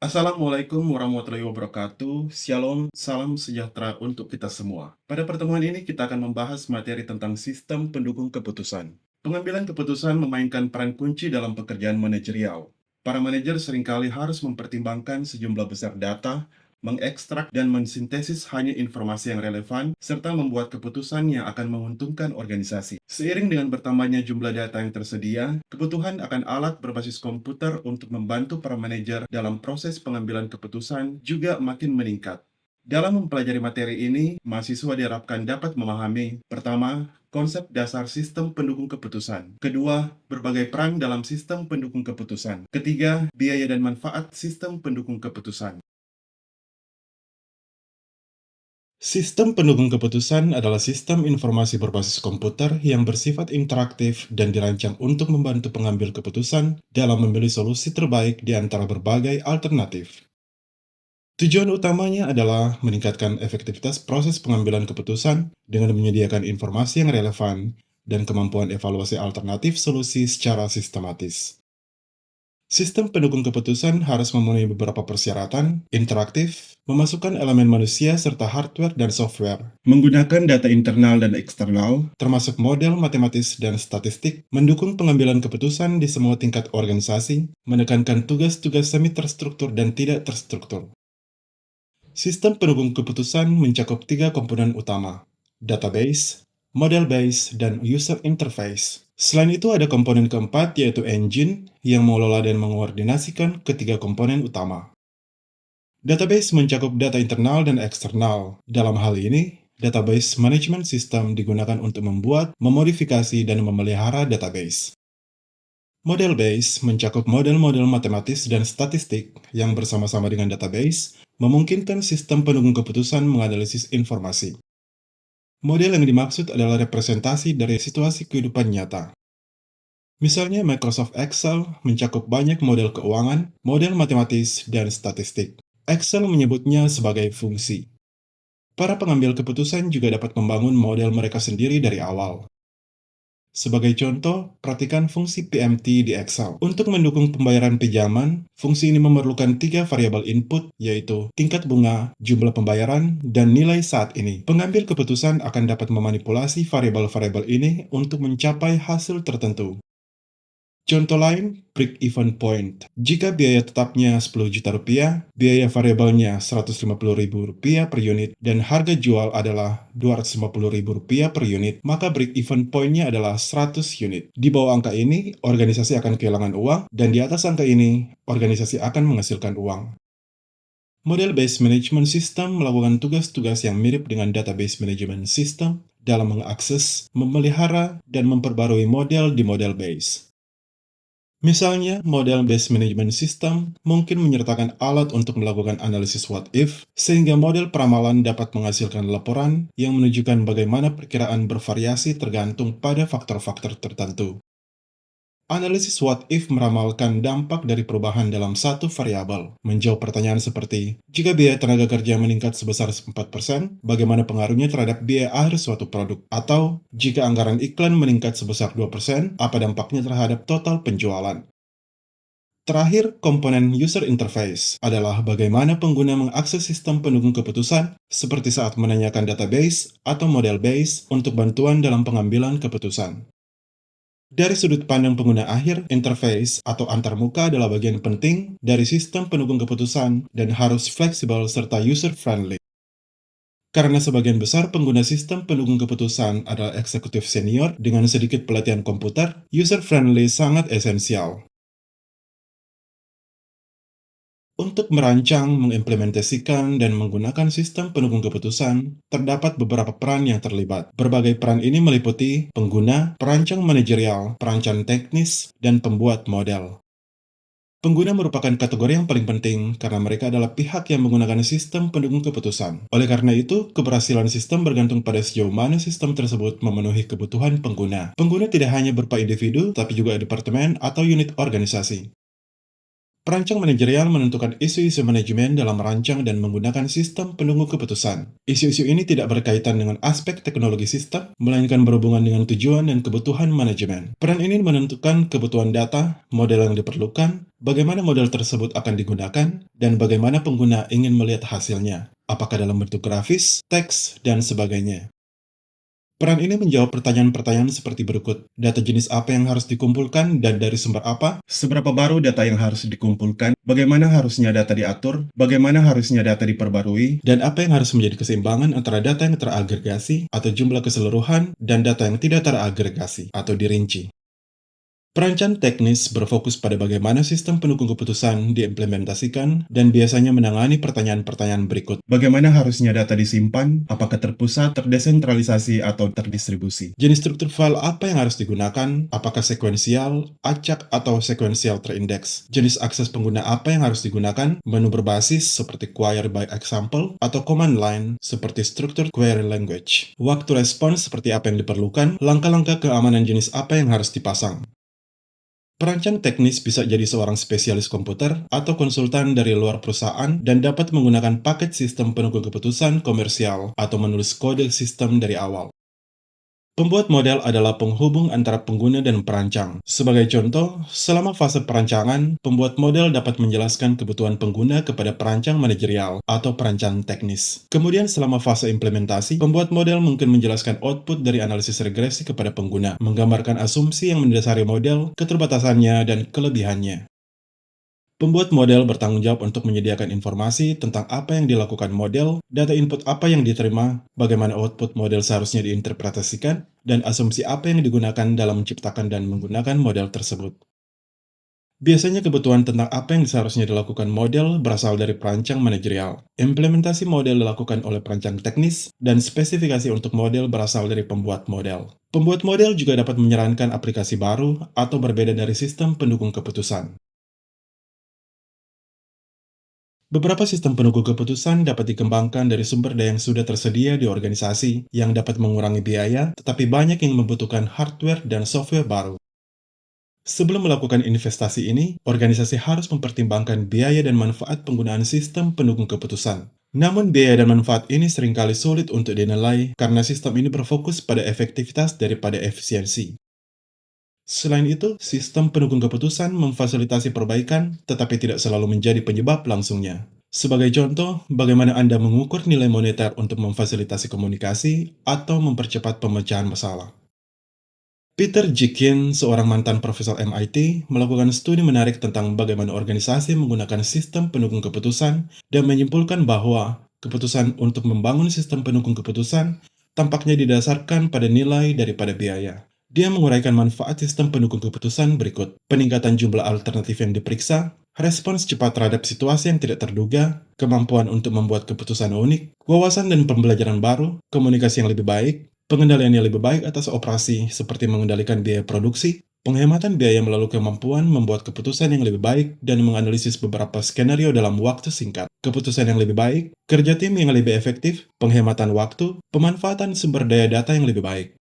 Assalamualaikum warahmatullahi wabarakatuh. Shalom, salam sejahtera untuk kita semua. Pada pertemuan ini kita akan membahas materi tentang sistem pendukung keputusan. Pengambilan keputusan memainkan peran kunci dalam pekerjaan manajerial. Para manajer seringkali harus mempertimbangkan sejumlah besar data, mengekstrak dan mensintesis hanya informasi yang relevan, serta membuat keputusan yang akan menguntungkan organisasi. Seiring dengan bertambahnya jumlah data yang tersedia, kebutuhan akan alat berbasis komputer untuk membantu para manajer dalam proses pengambilan keputusan juga makin meningkat. Dalam mempelajari materi ini, mahasiswa diharapkan dapat memahami, pertama, konsep dasar sistem pendukung keputusan. Kedua, berbagai peran dalam sistem pendukung keputusan. Ketiga, biaya dan manfaat sistem pendukung keputusan. Sistem pendukung keputusan adalah sistem informasi berbasis komputer yang bersifat interaktif dan dirancang untuk membantu pengambil keputusan dalam memilih solusi terbaik di antara berbagai alternatif. Tujuan utamanya adalah meningkatkan efektivitas proses pengambilan keputusan dengan menyediakan informasi yang relevan dan kemampuan evaluasi alternatif solusi secara sistematis. Sistem pendukung keputusan harus memenuhi beberapa persyaratan, interaktif, memasukkan elemen manusia serta hardware dan software, menggunakan data internal dan eksternal, termasuk model matematis dan statistik, mendukung pengambilan keputusan di semua tingkat organisasi, menekankan tugas-tugas semi terstruktur dan tidak terstruktur. Sistem pendukung keputusan mencakup tiga komponen utama: database, model base, dan user interface. Selain itu ada komponen keempat yaitu engine yang mengelola dan mengkoordinasikan ketiga komponen utama. Database mencakup data internal dan eksternal. Dalam hal ini, database management system digunakan untuk membuat, memodifikasi, dan memelihara database. Model base mencakup model-model matematis dan statistik yang bersama-sama dengan database memungkinkan sistem pendukung keputusan menganalisis informasi. Model yang dimaksud adalah representasi dari situasi kehidupan nyata. Misalnya Microsoft Excel mencakup banyak model keuangan, model matematis, dan statistik. Excel menyebutnya sebagai fungsi. Para pengambil keputusan juga dapat membangun model mereka sendiri dari awal. Sebagai contoh, perhatikan fungsi PMT di Excel. Untuk mendukung pembayaran pinjaman, fungsi ini memerlukan tiga variabel input, yaitu tingkat bunga, jumlah pembayaran, dan nilai saat ini. Pengambil keputusan akan dapat memanipulasi variabel-variabel ini untuk mencapai hasil tertentu. Contoh lain, break-even point. Jika biaya tetapnya Rp10 juta, biaya variabelnya Rp150.000 per unit, dan harga jual adalah Rp250.000 per unit, maka break-even point-nya adalah 100 unit. Di bawah angka ini, organisasi akan kehilangan uang, dan di atas angka ini, organisasi akan menghasilkan uang. Model-based management system melakukan tugas-tugas yang mirip dengan database management system dalam mengakses, memelihara, dan memperbarui model di model base. Misalnya, model based management system mungkin menyertakan alat untuk melakukan analisis what if, sehingga model peramalan dapat menghasilkan laporan yang menunjukkan bagaimana perkiraan bervariasi tergantung pada faktor-faktor tertentu. Analisis what if meramalkan dampak dari perubahan dalam satu variabel. Menjawab pertanyaan seperti, jika biaya tenaga kerja meningkat sebesar 4%, bagaimana pengaruhnya terhadap biaya akhir suatu produk? Atau, jika anggaran iklan meningkat sebesar 2%, apa dampaknya terhadap total penjualan? Terakhir, komponen user interface adalah bagaimana pengguna mengakses sistem pendukung keputusan, seperti saat menanyakan database atau model base untuk bantuan dalam pengambilan keputusan. Dari sudut pandang pengguna akhir, interface atau antarmuka adalah bagian penting dari sistem pendukung keputusan dan harus fleksibel serta user-friendly. Karena sebagian besar pengguna sistem pendukung keputusan adalah eksekutif senior dengan sedikit pelatihan komputer, user-friendly sangat esensial. Untuk merancang, mengimplementasikan, dan menggunakan sistem pendukung keputusan, terdapat beberapa peran yang terlibat. Berbagai peran ini meliputi pengguna, perancang manajerial, perancang teknis, dan pembuat model. Pengguna merupakan kategori yang paling penting karena mereka adalah pihak yang menggunakan sistem pendukung keputusan. Oleh karena itu, keberhasilan sistem bergantung pada sejauh mana sistem tersebut memenuhi kebutuhan pengguna. Pengguna tidak hanya berupa individu, tapi juga departemen atau unit organisasi. Perancang manajerial menentukan isu-isu manajemen dalam merancang dan menggunakan sistem pendukung keputusan. Isu-isu ini tidak berkaitan dengan aspek teknologi sistem, melainkan berhubungan dengan tujuan dan kebutuhan manajemen. Peran ini menentukan kebutuhan data, model yang diperlukan, bagaimana model tersebut akan digunakan, dan bagaimana pengguna ingin melihat hasilnya. Apakah dalam bentuk grafis, teks, dan sebagainya. Peran ini menjawab pertanyaan-pertanyaan seperti berikut. Data jenis apa yang harus dikumpulkan dan dari sumber apa? Seberapa baru data yang harus dikumpulkan? Bagaimana harusnya data diatur? Bagaimana harusnya data diperbarui? Dan apa yang harus menjadi keseimbangan antara data yang teragregasi atau jumlah keseluruhan dan data yang tidak teragregasi atau dirinci? Perancang teknis berfokus pada bagaimana sistem pendukung keputusan diimplementasikan dan biasanya menangani pertanyaan-pertanyaan berikut. Bagaimana harusnya data disimpan? Apakah terpusat, terdesentralisasi, atau terdistribusi? Jenis struktur file apa yang harus digunakan? Apakah sekuensial, acak, atau sekuensial terindeks? Jenis akses pengguna apa yang harus digunakan? Menu berbasis seperti query by example atau command line seperti struktur query language. Waktu respons seperti apa yang diperlukan? Langkah-langkah keamanan jenis apa yang harus dipasang? Perancang teknis bisa jadi seorang spesialis komputer atau konsultan dari luar perusahaan dan dapat menggunakan paket sistem pendukung keputusan komersial atau menulis kode sistem dari awal. Pembuat model adalah penghubung antara pengguna dan perancang. Sebagai contoh, selama fase perancangan, pembuat model dapat menjelaskan kebutuhan pengguna kepada perancang manajerial atau perancang teknis. Kemudian selama fase implementasi, pembuat model mungkin menjelaskan output dari analisis regresi kepada pengguna, menggambarkan asumsi yang mendasari model, keterbatasannya, dan kelebihannya. Pembuat model bertanggung jawab untuk menyediakan informasi tentang apa yang dilakukan model, data input apa yang diterima, bagaimana output model seharusnya diinterpretasikan, dan asumsi apa yang digunakan dalam menciptakan dan menggunakan model tersebut. Biasanya kebutuhan tentang apa yang seharusnya dilakukan model berasal dari perancang manajerial. Implementasi model dilakukan oleh perancang teknis, dan spesifikasi untuk model berasal dari pembuat model. Pembuat model juga dapat menyarankan aplikasi baru atau berbeda dari sistem pendukung keputusan. Beberapa sistem pendukung keputusan dapat dikembangkan dari sumber daya yang sudah tersedia di organisasi, yang dapat mengurangi biaya, tetapi banyak yang membutuhkan hardware dan software baru. Sebelum melakukan investasi ini, organisasi harus mempertimbangkan biaya dan manfaat penggunaan sistem pendukung keputusan. Namun biaya dan manfaat ini seringkali sulit untuk dinilai karena sistem ini berfokus pada efektivitas daripada efisiensi. Selain itu, sistem pendukung keputusan memfasilitasi perbaikan, tetapi tidak selalu menjadi penyebab langsungnya. Sebagai contoh, bagaimana Anda mengukur nilai moneter untuk memfasilitasi komunikasi atau mempercepat pemecahan masalah. Peter Jikin, seorang mantan profesor MIT, melakukan studi menarik tentang bagaimana organisasi menggunakan sistem pendukung keputusan dan menyimpulkan bahwa keputusan untuk membangun sistem pendukung keputusan tampaknya didasarkan pada nilai daripada biaya. Dia menguraikan manfaat sistem pendukung keputusan berikut: peningkatan jumlah alternatif yang diperiksa, respons cepat terhadap situasi yang tidak terduga, kemampuan untuk membuat keputusan unik, wawasan dan pembelajaran baru, komunikasi yang lebih baik, pengendalian yang lebih baik atas operasi seperti mengendalikan biaya produksi, penghematan biaya melalui kemampuan membuat keputusan yang lebih baik dan menganalisis beberapa skenario dalam waktu singkat, keputusan yang lebih baik, kerja tim yang lebih efektif, penghematan waktu, pemanfaatan sumber daya data yang lebih baik.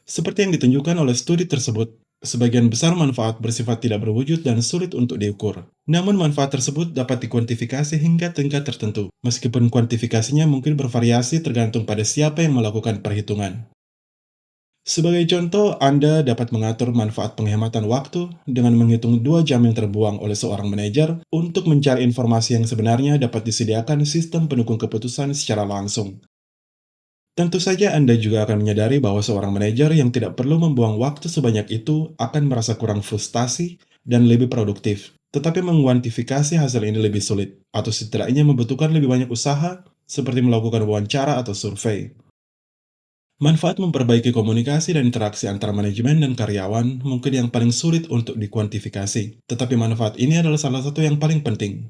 Seperti yang ditunjukkan oleh studi tersebut, sebagian besar manfaat bersifat tidak berwujud dan sulit untuk diukur. Namun manfaat tersebut dapat dikuantifikasi hingga tingkat tertentu, meskipun kuantifikasinya mungkin bervariasi tergantung pada siapa yang melakukan perhitungan. Sebagai contoh, Anda dapat mengatur manfaat penghematan waktu dengan menghitung 2 jam yang terbuang oleh seorang manajer untuk mencari informasi yang sebenarnya dapat disediakan sistem pendukung keputusan secara langsung. Tentu saja Anda juga akan menyadari bahwa seorang manajer yang tidak perlu membuang waktu sebanyak itu akan merasa kurang frustasi dan lebih produktif. Tetapi menguantifikasi hasil ini lebih sulit, atau setidaknya membutuhkan lebih banyak usaha, seperti melakukan wawancara atau survei. Manfaat memperbaiki komunikasi dan interaksi antara manajemen dan karyawan mungkin yang paling sulit untuk dikuantifikasi, tetapi manfaat ini adalah salah satu yang paling penting.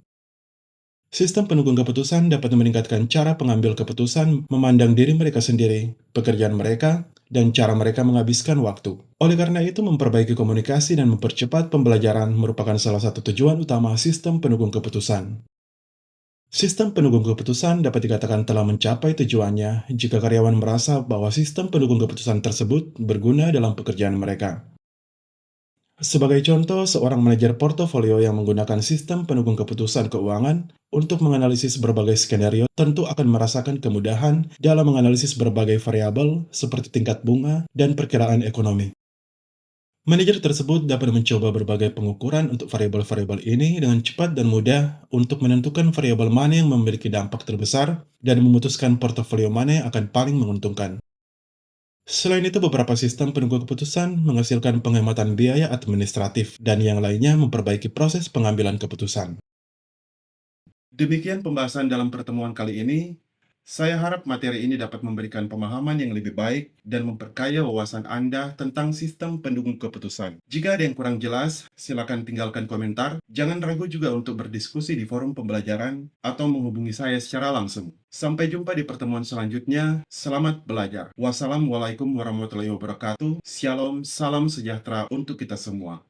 Sistem pendukung keputusan dapat meningkatkan cara pengambil keputusan memandang diri mereka sendiri, pekerjaan mereka, dan cara mereka menghabiskan waktu. Oleh karena itu, memperbaiki komunikasi dan mempercepat pembelajaran merupakan salah satu tujuan utama sistem pendukung keputusan. Sistem pendukung keputusan dapat dikatakan telah mencapai tujuannya jika karyawan merasa bahwa sistem pendukung keputusan tersebut berguna dalam pekerjaan mereka. Sebagai contoh, seorang manajer portofolio yang menggunakan sistem pendukung keputusan keuangan untuk menganalisis berbagai skenario tentu akan merasakan kemudahan dalam menganalisis berbagai variabel seperti tingkat bunga dan perkiraan ekonomi. Manajer tersebut dapat mencoba berbagai pengukuran untuk variabel-variabel ini dengan cepat dan mudah untuk menentukan variabel mana yang memiliki dampak terbesar dan memutuskan portofolio mana yang akan paling menguntungkan. Selain itu, beberapa sistem penunggu keputusan menghasilkan penghematan biaya administratif dan yang lainnya memperbaiki proses pengambilan keputusan. Demikian pembahasan dalam pertemuan kali ini. Saya harap materi ini dapat memberikan pemahaman yang lebih baik dan memperkaya wawasan Anda tentang sistem pendukung keputusan. Jika ada yang kurang jelas, silakan tinggalkan komentar. Jangan ragu juga untuk berdiskusi di forum pembelajaran atau menghubungi saya secara langsung. Sampai jumpa di pertemuan selanjutnya. Selamat belajar. Wassalamualaikum warahmatullahi wabarakatuh. Shalom, salam sejahtera untuk kita semua.